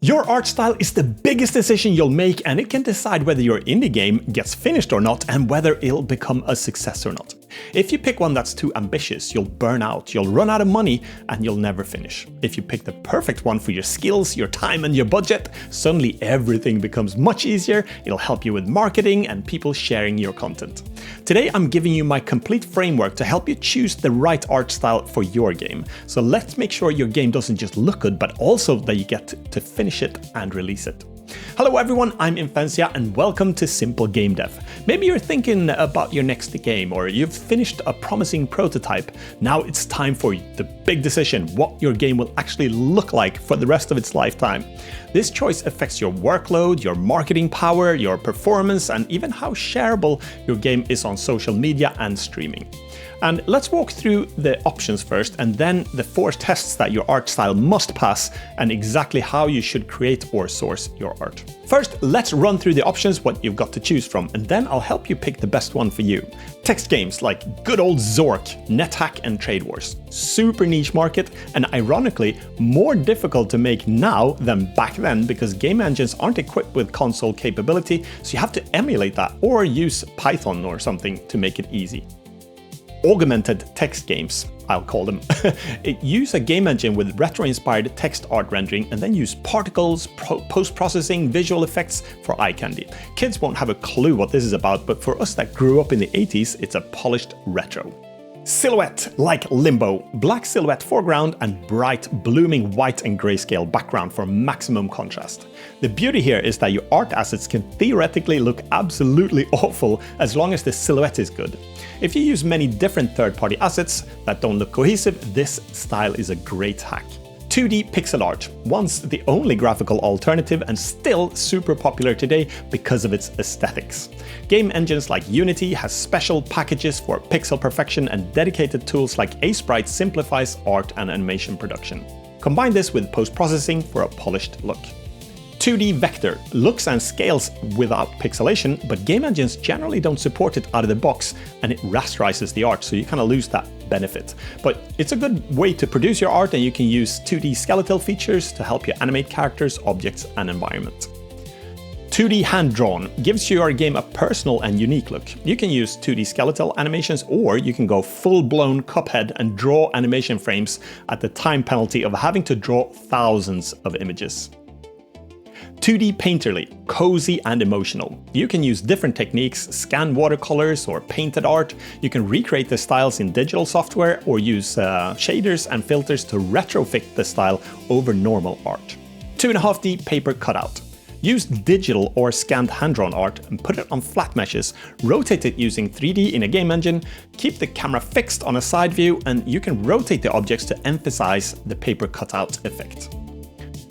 Your art style is the biggest decision you'll make, and it can decide whether your indie game gets finished or not and whether it'll become a success or not. If you pick one that's too ambitious, you'll burn out, you'll run out of money, and you'll never finish. If you pick the perfect one for your skills, your time, and your budget, suddenly everything becomes much easier. It'll help you with marketing and people sharing your content. Today, I'm giving you my complete framework to help you choose the right art style for your game. So let's make sure your game doesn't just look good, but also that you get to finish it and release it. Hello everyone, I'm Imphenzia and welcome to Simple Game Dev. Maybe you're thinking about your next game, or you've finished a promising prototype. Now it's time for the big decision, what your game will actually look like for the rest of its lifetime. This choice affects your workload, your marketing power, your performance, and even how shareable your game is on social media and streaming. And let's walk through the options first, and then the 4 tests that your art style must pass, and exactly how you should create or source your art. First, let's run through the options, what you've got to choose from, and then I'll help you pick the best one for you. Text games like good old Zork, NetHack, and Trade Wars. Super niche market, and ironically, more difficult to make now than back then because game engines aren't equipped with console capability, so you have to emulate that or use Python or something to make it easy. Augmented text games, I'll call them. Use a game engine with retro-inspired text art rendering and then use particles, post-processing, visual effects for eye candy. Kids won't have a clue what this is about, but for us that grew up in the 80s, it's a polished retro. Silhouette, like Limbo. Black silhouette foreground and bright, blooming white and grayscale background for maximum contrast. The beauty here is that your art assets can theoretically look absolutely awful as long as the silhouette is good. If you use many different third-party assets that don't look cohesive, this style is a great hack. 2D pixel art, once the only graphical alternative and still super popular today because of its aesthetics. Game engines like Unity has special packages for pixel perfection, and dedicated tools like Sprite simplifies art and animation production. Combine this with post-processing for a polished look. 2D vector looks and scales without pixelation, but game engines generally don't support it out of the box, and it rasterizes the art, so you kind of lose that benefit. But it's a good way to produce your art, and you can use 2D skeletal features to help you animate characters, objects, and environment. 2D hand-drawn gives your game a personal and unique look. You can use 2D skeletal animations, or you can go full-blown Cuphead and draw animation frames at the time penalty of having to draw thousands of images. 2D painterly, cozy and emotional. You can use different techniques, scan watercolors or painted art. You can recreate the styles in digital software or use shaders and filters to retrofit the style over normal art. 2.5D paper cutout. Use digital or scanned hand-drawn art and put it on flat meshes, rotate it using 3D in a game engine, keep the camera fixed on a side view, and you can rotate the objects to emphasize the paper cutout effect.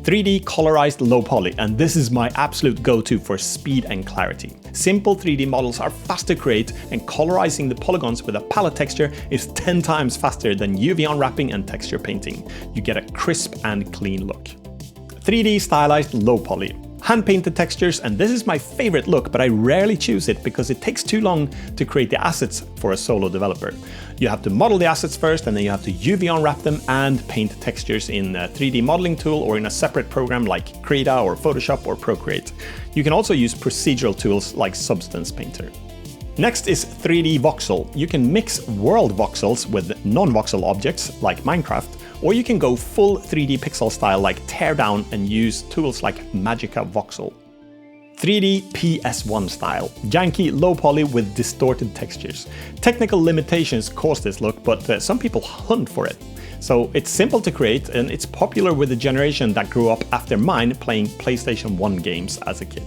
3D colorized low poly, and this is my absolute go-to for speed and clarity. Simple 3D models are fast to create, and colorizing the polygons with a palette texture is 10 times faster than UV unwrapping and texture painting. You get a crisp and clean look. 3D stylized low poly. Hand-painted textures, and this is my favorite look, but I rarely choose it because it takes too long to create the assets for a solo developer. You have to model the assets first, and then you have to UV unwrap them and paint textures in a 3D modeling tool or in a separate program like Krita or Photoshop or Procreate. You can also use procedural tools like Substance Painter. Next is 3D voxel. You can mix world voxels with non-voxel objects like Minecraft, or you can go full 3D pixel style like Teardown and use tools like Magica Voxel. 3D PS1 style, janky low poly with distorted textures. Technical limitations cause this look, but some people hunt for it. So it's simple to create, and it's popular with the generation that grew up after mine playing PlayStation 1 games as a kid.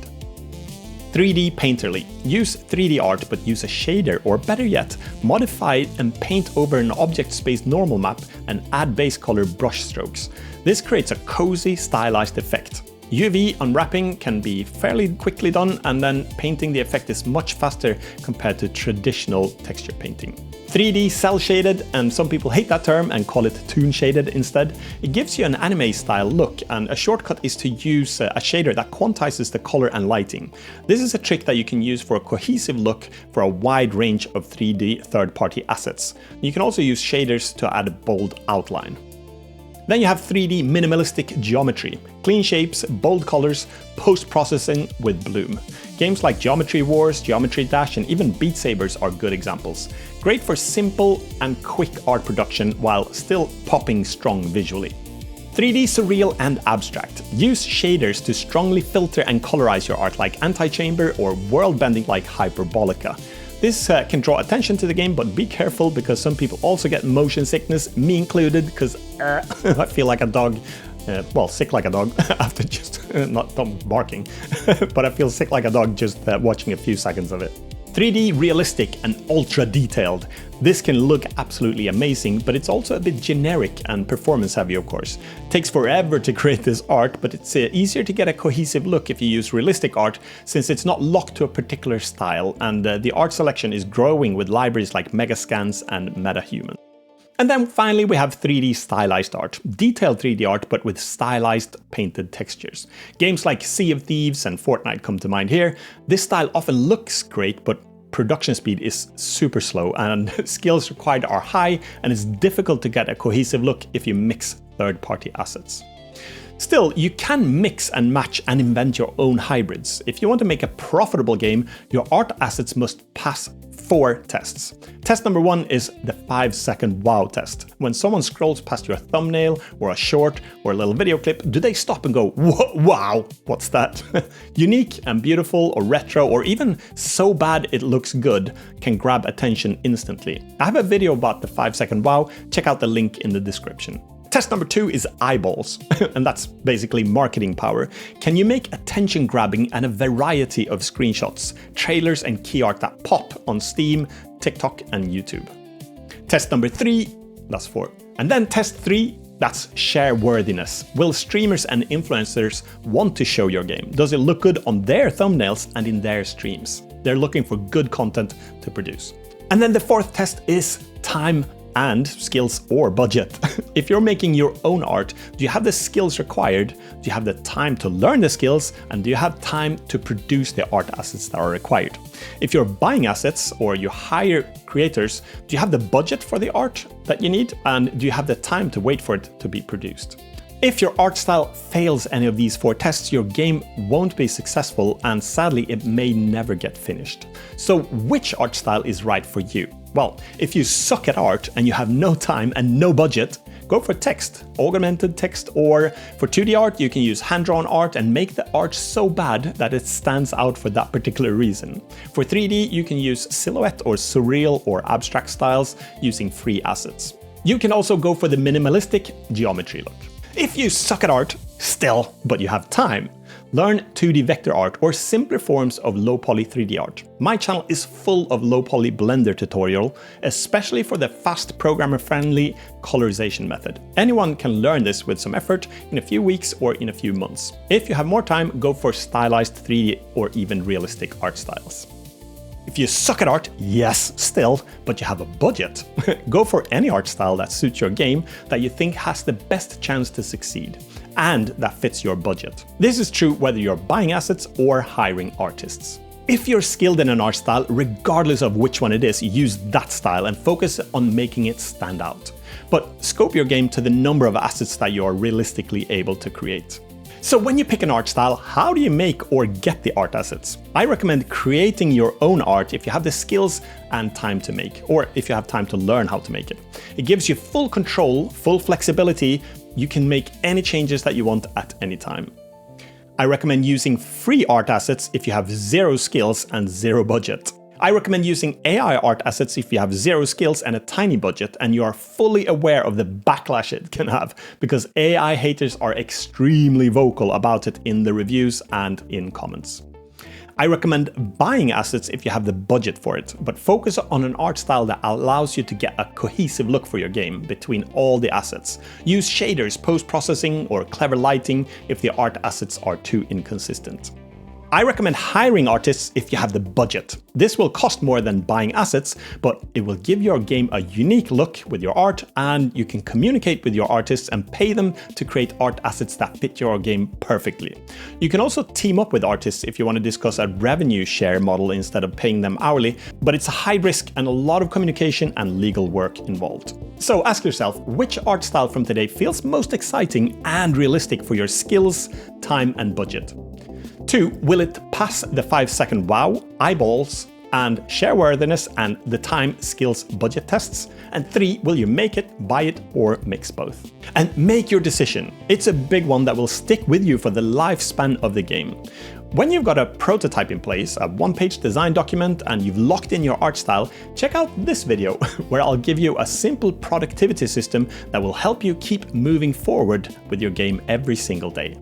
3D painterly. Use 3D art, but use a shader, or better yet, modify it and paint over an object space normal map and add base color brush strokes. This creates a cozy, stylized effect. UV unwrapping can be fairly quickly done, and then painting the effect is much faster compared to traditional texture painting. 3D cell shaded, and some people hate that term and call it toon shaded instead. It gives you an anime style look, and a shortcut is to use a shader that quantizes the color and lighting. This is a trick that you can use for a cohesive look for a wide range of 3D third-party assets. You can also use shaders to add a bold outline. Then you have 3D minimalistic geometry, clean shapes, bold colors, post-processing with bloom. Games like Geometry Wars, Geometry Dash, and even Beat Sabers are good examples. Great for simple and quick art production while still popping strong visually. 3D surreal and abstract. Use shaders to strongly filter and colorize your art like Antichamber or world bending like Hyperbolica. This can draw attention to the game, but be careful because some people also get motion sickness, me included, because I feel like a dog. Well, sick like a dog after just not barking, but I feel sick like a dog just watching a few seconds of it. 3D realistic and ultra detailed. This can look absolutely amazing, but it's also a bit generic and performance heavy, of course. It takes forever to create this art, but it's easier to get a cohesive look if you use realistic art, since it's not locked to a particular style, and the art selection is growing with libraries like Megascans and MetaHuman. And then finally we have 3D stylized art. Detailed 3D art, but with stylized painted textures. Games like Sea of Thieves and Fortnite come to mind here. This style often looks great, but production speed is super slow and skills required are high, and it's difficult to get a cohesive look if you mix third-party assets. Still, you can mix and match and invent your own hybrids. If you want to make a profitable game, your art assets must pass 4 tests. Test number 1 is the 5-second wow test. When someone scrolls past your thumbnail or a short or a little video clip, do they stop and go, wow, what's that? Unique and beautiful or retro or even so bad it looks good can grab attention instantly. I have a video about the 5-second wow, check out the link in the description. Test number 2 is eyeballs, and that's basically marketing power. Can you make attention grabbing and a variety of screenshots, trailers and key art that pop on Steam, TikTok and YouTube? Test number 3, that's 4. And then test 3, that's share worthiness. Will streamers and influencers want to show your game? Does it look good on their thumbnails and in their streams? They're looking for good content to produce. And then the 4th test is time and skills or budget. If you're making your own art, do you have the skills required? Do you have the time to learn the skills? And do you have time to produce the art assets that are required? If you're buying assets or you hire creators, do you have the budget for the art that you need? And do you have the time to wait for it to be produced? If your art style fails any of these 4 tests, your game won't be successful, and sadly it may never get finished. So which art style is right for you? Well, if you suck at art and you have no time and no budget, go for text, augmented text, or for 2D art you can use hand-drawn art and make the art so bad that it stands out for that particular reason. For 3D you can use silhouette or surreal or abstract styles using free assets. You can also go for the minimalistic geometry look. If you suck at art, still, but you have time, learn 2D vector art or simpler forms of low-poly 3D art. My channel is full of low-poly Blender tutorial, especially for the fast programmer-friendly colorization method. Anyone can learn this with some effort in a few weeks or in a few months. If you have more time, go for stylized 3D or even realistic art styles. If you suck at art, yes, still, but you have a budget, go for any art style that suits your game that you think has the best chance to succeed, and that fits your budget. This is true whether you're buying assets or hiring artists. If you're skilled in an art style, regardless of which one it is, use that style and focus on making it stand out. But scope your game to the number of assets that you are realistically able to create. So when you pick an art style, how do you make or get the art assets? I recommend creating your own art if you have the skills and time to make, or if you have time to learn how to make it. It gives you full control, full flexibility. You can make any changes that you want at any time. I recommend using free art assets if you have 0 skills and 0 budget. I recommend using AI art assets if you have 0 skills and a tiny budget and you are fully aware of the backlash it can have, because AI haters are extremely vocal about it in the reviews and in comments. I recommend buying assets if you have the budget for it, but focus on an art style that allows you to get a cohesive look for your game between all the assets. Use shaders, post-processing, or clever lighting if the art assets are too inconsistent. I recommend hiring artists if you have the budget. This will cost more than buying assets, but it will give your game a unique look with your art, and you can communicate with your artists and pay them to create art assets that fit your game perfectly. You can also team up with artists if you want to discuss a revenue share model instead of paying them hourly, but it's a high risk and a lot of communication and legal work involved. So ask yourself, which art style from today feels most exciting and realistic for your skills, time, and budget? 2. Will it pass the 5-second wow, eyeballs, and shareworthiness and the time, skills, budget tests? And 3. Will you make it, buy it, or mix both? And make your decision. It's a big one that will stick with you for the lifespan of the game. When you've got a prototype in place, a one-page design document, and you've locked in your art style, check out this video where I'll give you a simple productivity system that will help you keep moving forward with your game every single day.